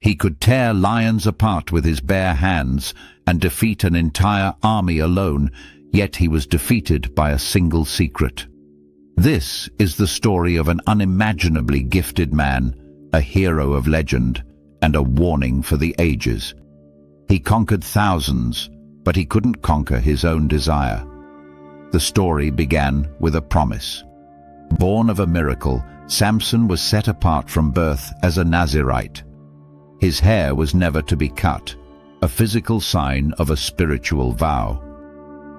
He could tear lions apart with his bare hands and defeat an entire army alone, yet he was defeated by a single secret. This is the story of an unimaginably gifted man, a hero of legend, and a warning for the ages. He conquered thousands, but he couldn't conquer his own desire. The story began with a promise. Born of a miracle, Samson was set apart from birth as a Nazirite. His hair was never to be cut, a physical sign of a spiritual vow.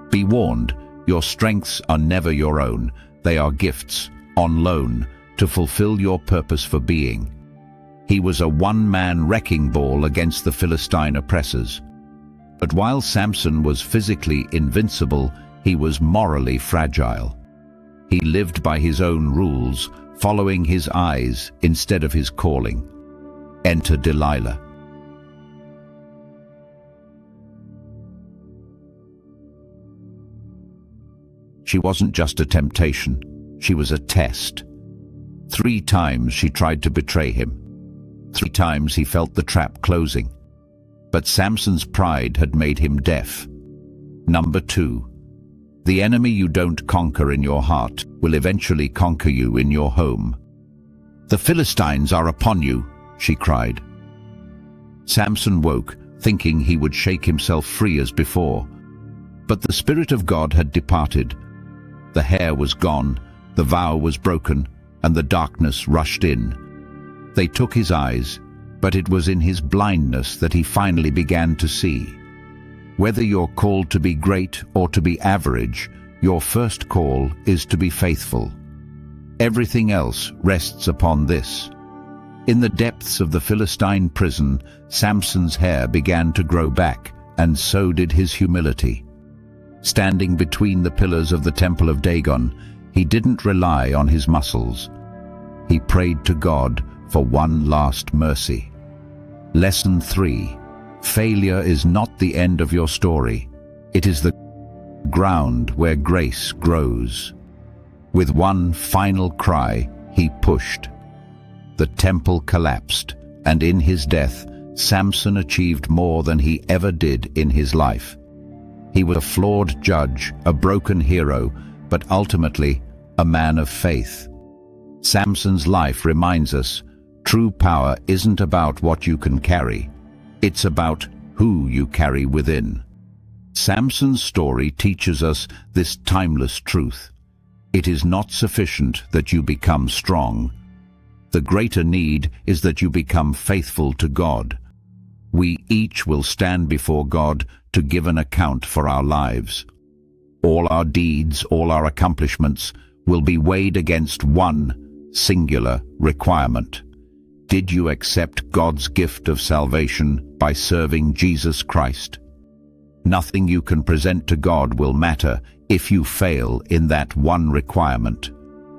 Be warned, your strengths are never your own. They are gifts, on loan, to fulfill your purpose for being. He was a one-man wrecking ball against the Philistine oppressors. But while Samson was physically invincible, he was morally fragile. He lived by his own rules, following his eyes instead of his calling. Enter Delilah. She wasn't just a temptation, she was a test. 3 times she tried to betray him. 3 times he felt the trap closing. But Samson's pride had made him deaf. Number 2. The enemy you don't conquer in your heart will eventually conquer you in your home. The Philistines are upon you, she cried. Samson woke, thinking he would shake himself free as before. But the Spirit of God had departed. The hair was gone, the vow was broken, and the darkness rushed in. They took his eyes, but it was in his blindness that he finally began to see. Whether you're called to be great or to be average, your first call is to be faithful. Everything else rests upon this. In the depths of the Philistine prison, Samson's hair began to grow back, and so did his humility. Standing between the pillars of the temple of Dagon, he didn't rely on his muscles. He prayed to God for one last mercy. Lesson 3. Failure is not the end of your story. It is the ground where grace grows. With one final cry, he pushed. The temple collapsed, and in his death, Samson achieved more than he ever did in his life. He was a flawed judge, a broken hero, but ultimately a man of faith. Samson's life reminds us, true power isn't about what you can carry. It's about who you carry within. Samson's story teaches us this timeless truth. It is not sufficient that you become strong. The greater need is that you become faithful to God. We each will stand before God to give an account for our lives. All our deeds, all our accomplishments will be weighed against one singular requirement. Did you accept God's gift of salvation by serving Jesus Christ? Nothing you can present to God will matter if you fail in that one requirement,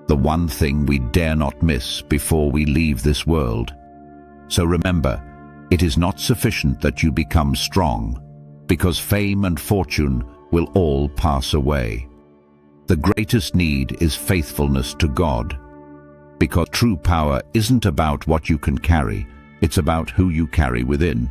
the one thing we dare not miss before we leave this world. So remember, it is not sufficient that you become strong, because fame and fortune will all pass away. The greatest need is faithfulness to God, because true power isn't about what you can carry, it's about who you carry within.